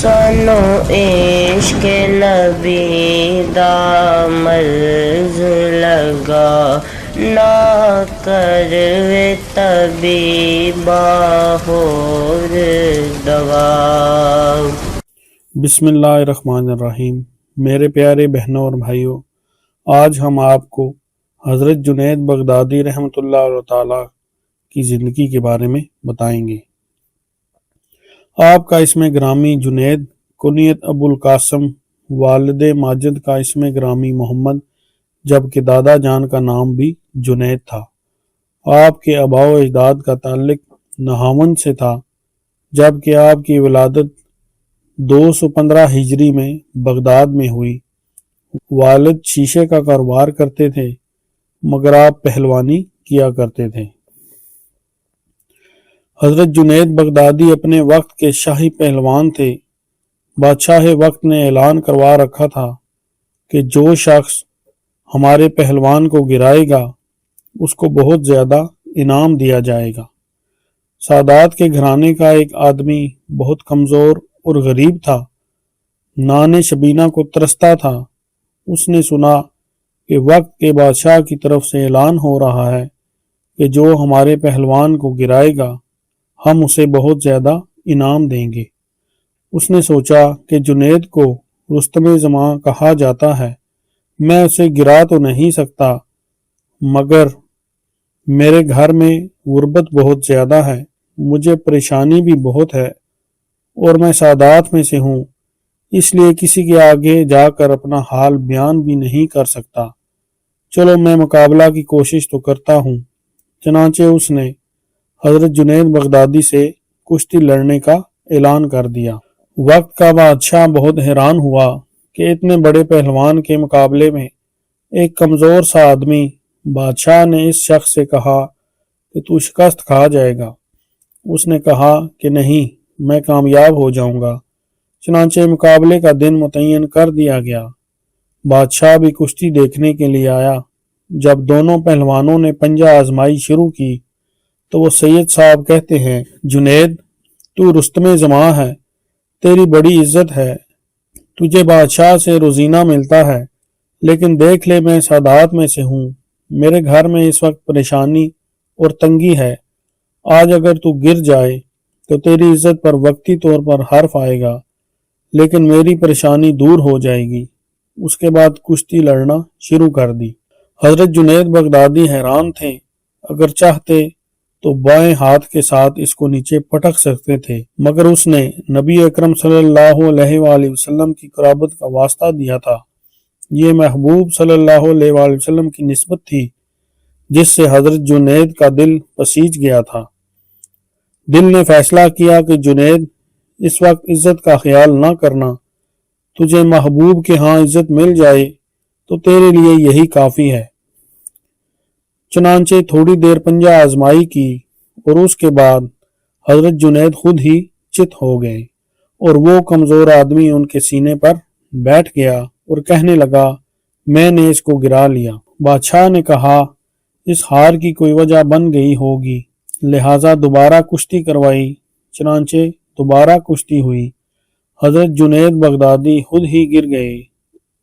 سانو عشق نبی دا مرض لگا، نہ کروے طبیبا ہور دوا۔ بسم اللہ الرحمن الرحیم۔ میرے پیارے بہنوں اور بھائیوں، آج ہم آپ کو حضرت جنید بغدادی رحمۃ اللہ تعالی کی زندگی کے بارے میں بتائیں گے۔ آپ کا اسم گرامی جنید، کنیت ابو القاسم، والد ماجد کا اسم گرامی محمد، جبکہ دادا جان کا نام بھی جنید تھا۔ آپ کے آباء و اجداد کا تعلق نہاوند سے تھا، جبکہ آپ کی ولادت 215 ہجری میں بغداد میں ہوئی۔ والد شیشے کا کاروبار کرتے تھے، مگر آپ پہلوانی کیا کرتے تھے۔ حضرت جنید بغدادی اپنے وقت کے شاہی پہلوان تھے۔ بادشاہ وقت نے اعلان کروا رکھا تھا کہ جو شخص ہمارے پہلوان کو گرائے گا اس کو بہت زیادہ انعام دیا جائے گا۔ سادات کے گھرانے کا ایک آدمی بہت کمزور اور غریب تھا، نان شبینہ کو ترستا تھا۔ اس نے سنا کہ وقت کے بادشاہ کی طرف سے اعلان ہو رہا ہے کہ جو ہمارے پہلوان کو گرائے گا ہم اسے بہت زیادہ انعام دیں گے۔ اس نے سوچا کہ جنید کو رستم زماں کہا جاتا ہے، میں اسے گرا تو نہیں سکتا، مگر میرے گھر میں غربت بہت زیادہ ہے، مجھے پریشانی بھی بہت ہے اور میں سادات میں سے ہوں، اس لیے کسی کے آگے جا کر اپنا حال بیان بھی نہیں کر سکتا۔ چلو میں مقابلہ کی کوشش تو کرتا ہوں۔ چنانچہ اس نے حضرت جنید بغدادی سے کشتی لڑنے کا اعلان کر دیا۔ وقت کا بادشاہ بہت حیران ہوا کہ اتنے بڑے پہلوان کے مقابلے میں ایک کمزور سا آدمی۔ بادشاہ نے اس شخص سے کہا کہ تو شکست کھا جائے گا۔ اس نے کہا کہ نہیں، میں کامیاب ہو جاؤں گا۔ چنانچہ مقابلے کا دن متعین کر دیا گیا۔ بادشاہ بھی کشتی دیکھنے کے لیے آیا۔ جب دونوں پہلوانوں نے پنجہ آزمائی شروع کی تو وہ سید صاحب کہتے ہیں، جنید تو رستم زماں ہے، تیری بڑی عزت ہے، تجھے بادشاہ سے روزینہ ملتا ہے، لیکن دیکھ لے میں سادات میں سے ہوں، میرے گھر میں اس وقت پریشانی اور تنگی ہے۔ آج اگر تو گر جائے تو تیری عزت پر وقتی طور پر حرف آئے گا، لیکن میری پریشانی دور ہو جائے گی۔ اس کے بعد کشتی لڑنا شروع کر دی۔ حضرت جنید بغدادی حیران تھے، اگر چاہتے تو بائیں ہاتھ کے ساتھ اس کو نیچے پٹک سکتے تھے، مگر اس نے نبی اکرم صلی اللہ علیہ وآلہ وسلم کی قرابت کا واسطہ دیا تھا۔ یہ محبوب صلی اللہ علیہ وآلہ وسلم کی نسبت تھی جس سے حضرت جنید کا دل پسیج گیا تھا۔ دل نے فیصلہ کیا کہ جنید اس وقت عزت کا خیال نہ کرنا، تجھے محبوب کے ہاں عزت مل جائے تو تیرے لیے یہی کافی ہے۔ چنانچہ تھوڑی دیر پنجہ آزمائی کی اور اس کے بعد حضرت جنید خود ہی چت ہو گئے اور وہ کمزور آدمی ان کے سینے پر بیٹھ گیا اور کہنے لگا، میں نے اس کو گرا لیا۔ بادشاہ نے کہا، اس ہار کی کوئی وجہ بن گئی ہوگی، لہٰذا دوبارہ کشتی کروائی۔ چنانچہ دوبارہ کشتی ہوئی۔ حضرت جنید بغدادی خود ہی گر گئے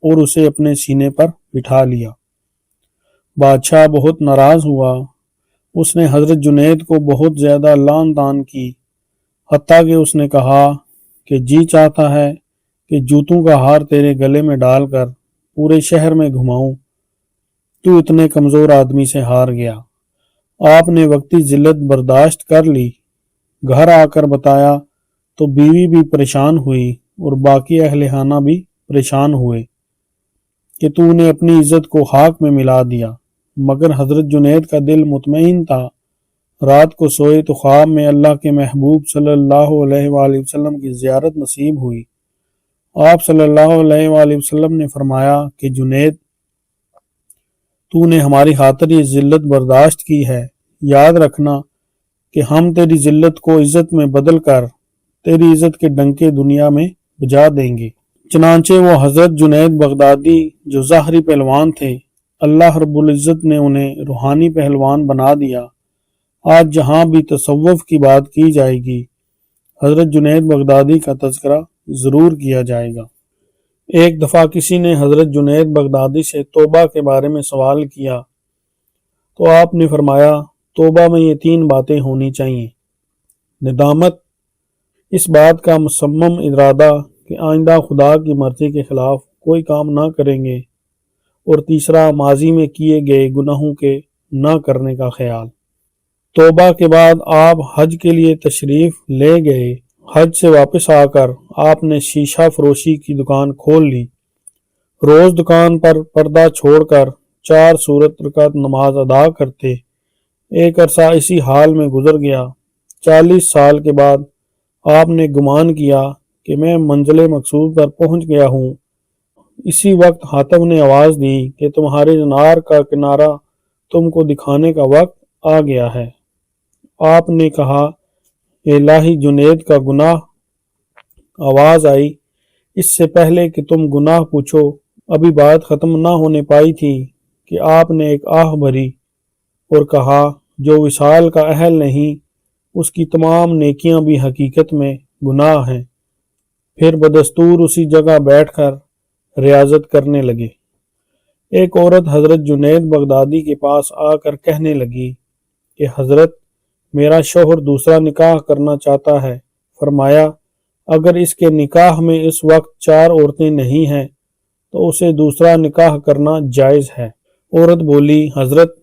اور اسے اپنے سینے پر بٹھا لیا۔ بادشاہ بہت ناراض ہوا۔ اس نے حضرت جنید کو بہت زیادہ لعن طعن کی، حتیٰ کہ اس نے کہا کہ جی چاہتا ہے کہ جوتوں کا ہار تیرے گلے میں ڈال کر پورے شہر میں گھماؤں، تو اتنے کمزور آدمی سے ہار گیا۔ آپ نے وقتی ذلت برداشت کر لی۔ گھر آ کر بتایا تو بیوی بھی پریشان ہوئی اور باقی اہل خانہ بھی پریشان ہوئے کہ تو نے اپنی عزت کو خاک میں ملا دیا، مگر حضرت جنید کا دل مطمئن تھا۔ رات کو سوئے تو خواب میں اللہ کے محبوب صلی اللہ علیہ وآلہ وسلم کی زیارت نصیب ہوئی۔ آپ صلی اللہ علیہ وآلہ وسلم نے فرمایا کہ جنید، تو نے ہماری خاطر یہ ذلت برداشت کی ہے، یاد رکھنا کہ ہم تیری ذلت کو عزت میں بدل کر تیری عزت کے ڈنکے دنیا میں بجا دیں گے۔ چنانچہ وہ حضرت جنید بغدادی جو ظاہری پہلوان تھے، اللہ رب العزت نے انہیں روحانی پہلوان بنا دیا۔ آج جہاں بھی تصوف کی بات کی جائے گی، حضرت جنید بغدادی کا تذکرہ ضرور کیا جائے گا۔ ایک دفعہ کسی نے حضرت جنید بغدادی سے توبہ کے بارے میں سوال کیا تو آپ نے فرمایا، توبہ میں یہ 3 باتیں ہونی چاہیے: ندامت، اس بات کا مصمم ارادہ کہ آئندہ خدا کی مرضی کے خلاف کوئی کام نہ کریں گے، اور تیسرا ماضی میں کیے گئے گناہوں کے نہ کرنے کا خیال۔ توبہ کے بعد آپ حج کے لیے تشریف لے گئے۔ حج سے واپس آ کر آپ نے شیشہ فروشی کی دکان کھول لی۔ روز دکان پر پردہ چھوڑ کر 4 سورت رکعت نماز ادا کرتے۔ ایک عرصہ اسی حال میں گزر گیا۔ 40 سال کے بعد آپ نے گمان کیا کہ میں منزل مقصود پر پہنچ گیا ہوں۔ اسی وقت حاتم نے آواز دی کہ تمہارے انار کا کنارہ تم کو دکھانے کا وقت آ گیا ہے۔ آپ نے کہا، الہی جنید کا گناہ۔ آواز آئی، اس سے پہلے کہ تم گناہ پوچھو ابھی بات ختم نہ ہونے پائی تھی کہ آپ نے ایک آہ بھری اور کہا، جو وصال کا اہل نہیں اس کی تمام نیکیاں بھی حقیقت میں گناہ ہیں۔ پھر بدستور اسی جگہ بیٹھ کر ریاضت کرنے لگے۔ ایک عورت حضرت جنید بغدادی کے پاس آ کر کہنے لگی کہ حضرت، میرا شوہر دوسرا نکاح کرنا چاہتا ہے۔ فرمایا، اگر اس کے نکاح میں اس وقت 4 عورتیں نہیں ہیں تو اسے دوسرا نکاح کرنا جائز ہے۔ عورت بولی، حضرت،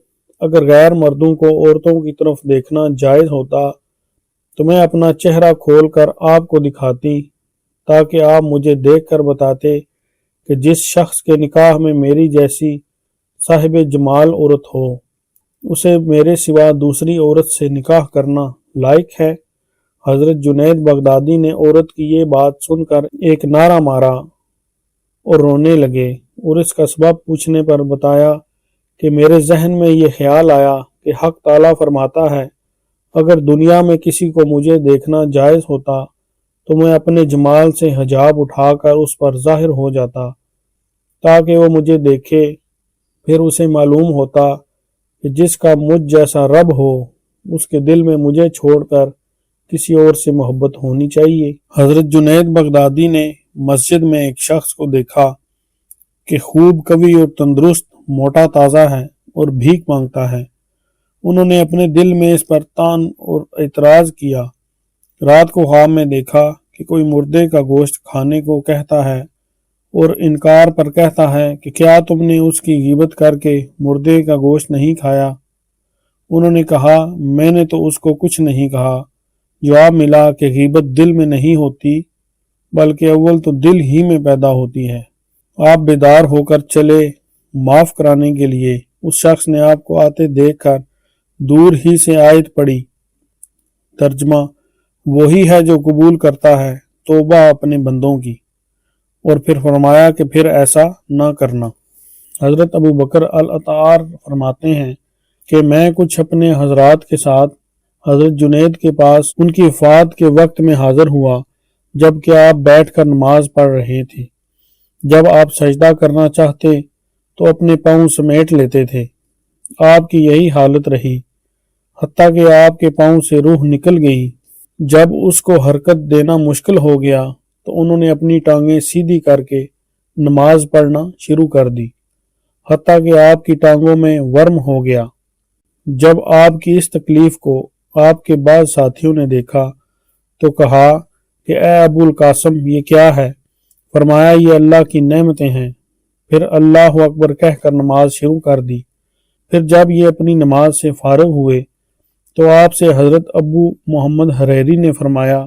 اگر غیر مردوں کو عورتوں کی طرف دیکھنا جائز ہوتا تو میں اپنا چہرہ کھول کر آپ کو دکھاتی تاکہ آپ مجھے دیکھ کر بتاتے کہ جس شخص کے نکاح میں میری جیسی صاحب جمال عورت ہو اسے میرے سوا دوسری عورت سے نکاح کرنا لائق ہے۔ حضرت جنید بغدادی نے عورت کی یہ بات سن کر ایک نعرہ مارا اور رونے لگے، اور اس کا سبب پوچھنے پر بتایا کہ میرے ذہن میں یہ خیال آیا کہ حق تعالیٰ فرماتا ہے، اگر دنیا میں کسی کو مجھے دیکھنا جائز ہوتا تو میں اپنے جمال سے حجاب اٹھا کر اس پر ظاہر ہو جاتا تاکہ وہ مجھے دیکھے۔ پھر اسے معلوم ہوتا کہ جس کا مجھ جیسا رب ہو اس کے دل میں مجھے چھوڑ کر کسی اور سے محبت ہونی چاہیے۔ حضرت جنید بغدادی نے مسجد میں ایک شخص کو دیکھا کہ خوب قوی اور تندرست، موٹا تازہ ہے اور بھیک مانگتا ہے۔ انہوں نے اپنے دل میں اس پر طعن اور اعتراض کیا۔ رات کو خواب میں دیکھا کہ کوئی مردے کا گوشت کھانے کو کہتا ہے اور انکار پر کہتا ہے کہ کیا تم نے اس کی غیبت کر کے مردے کا گوشت نہیں کھایا؟ انہوں نے کہا، میں نے تو اس کو کچھ نہیں کہا۔ جواب ملا کہ غیبت دل میں نہیں ہوتی بلکہ اول تو دل ہی میں پیدا ہوتی ہے۔ آپ بیدار ہو کر چلے معاف کرانے کے لیے۔ اس شخص نے آپ کو آتے دیکھ کر دور ہی سے آیت پڑھی۔ ترجمہ، وہی ہے جو قبول کرتا ہے توبہ اپنے بندوں کی، اور پھر فرمایا کہ پھر ایسا نہ کرنا۔ حضرت ابو بکر العطار فرماتے ہیں کہ میں کچھ اپنے حضرات کے ساتھ حضرت جنید کے پاس ان کی وفات کے وقت میں حاضر ہوا جبکہ آپ بیٹھ کر نماز پڑھ رہے تھے۔ جب آپ سجدہ کرنا چاہتے تو اپنے پاؤں سمیٹ لیتے تھے۔ آپ کی یہی حالت رہی حتیٰ کہ آپ کے پاؤں سے روح نکل گئی۔ جب اس کو حرکت دینا مشکل ہو گیا تو انہوں نے اپنی ٹانگیں سیدھی کر کے نماز پڑھنا شروع کر دی حتیٰ کہ آپ کی ٹانگوں میں ورم ہو گیا۔ جب آپ کی اس تکلیف کو آپ کے بعض ساتھیوں نے دیکھا تو کہا کہ اے ابو القاسم، یہ کیا ہے؟ فرمایا، یہ اللہ کی نعمتیں ہیں۔ پھر اللہ اکبر کہہ کر نماز شروع کر دی۔ پھر جب یہ اپنی نماز سے فارغ ہوئے تو آپ سے حضرت ابو محمد حریری نے فرمایا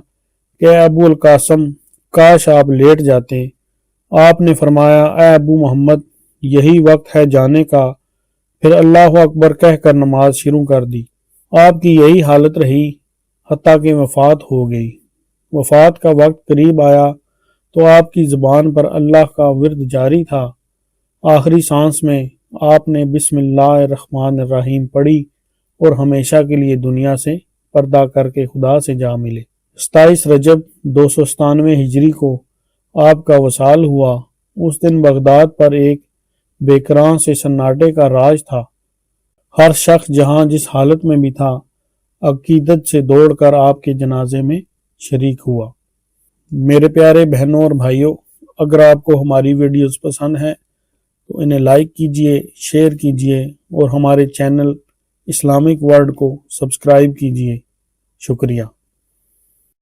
کہ اے ابو القاسم، کاش آپ لیٹ جاتے۔ آپ نے فرمایا، اے ابو محمد، یہی وقت ہے جانے کا۔ پھر اللہ اکبر کہہ کر نماز شروع کر دی۔ آپ کی یہی حالت رہی حتیٰ کہ وفات ہو گئی۔ وفات کا وقت قریب آیا تو آپ کی زبان پر اللہ کا ورد جاری تھا۔ آخری سانس میں آپ نے بسم اللہ الرحمن الرحیم پڑھی اور ہمیشہ کے لیے دنیا سے پردہ کر کے خدا سے جا ملے۔ 27 رجب 297 ہجری کو آپ کا وصال ہوا۔ اس دن بغداد پر ایک بے کراں سے سناٹے کا راج تھا۔ ہر شخص جہاں جس حالت میں بھی تھا عقیدت سے دوڑ کر آپ کے جنازے میں شریک ہوا۔ میرے پیارے بہنوں اور بھائیوں، اگر آپ کو ہماری ویڈیوز پسند ہیں تو انہیں لائک کیجئے، شیئر کیجئے اور ہمارے چینل اسلامک ورلڈ کو سبسکرائب کیجئے۔ شکریہ۔